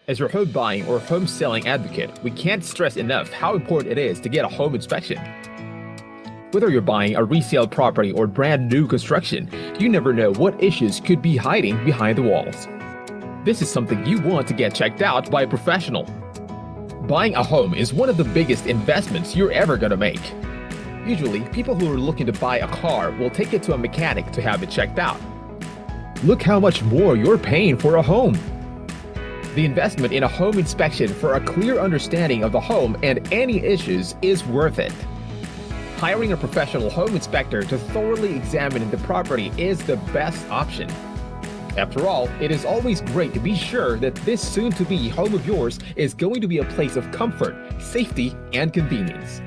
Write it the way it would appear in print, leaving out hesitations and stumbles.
As your home buying or home selling advocate, we can't stress enough how important it is to get a home inspection. Whether you're buying a resale property or brand new construction, you never know what issues could be hiding behind the walls. This is something you want to get checked out by a professional. Buying a home is one of the biggest investments you're ever gonna make. Usually, people who are looking to buy a car will take it to a mechanic to have it checked out. Look how much more you're paying for a home. The investment in a home inspection for a clear understanding of the home and any issues is worth it. Hiring a professional home inspector to thoroughly examine the property is the best option. After all, it is always great to be sure that this soon-to-be home of yours is going to be a place of comfort, safety, and convenience.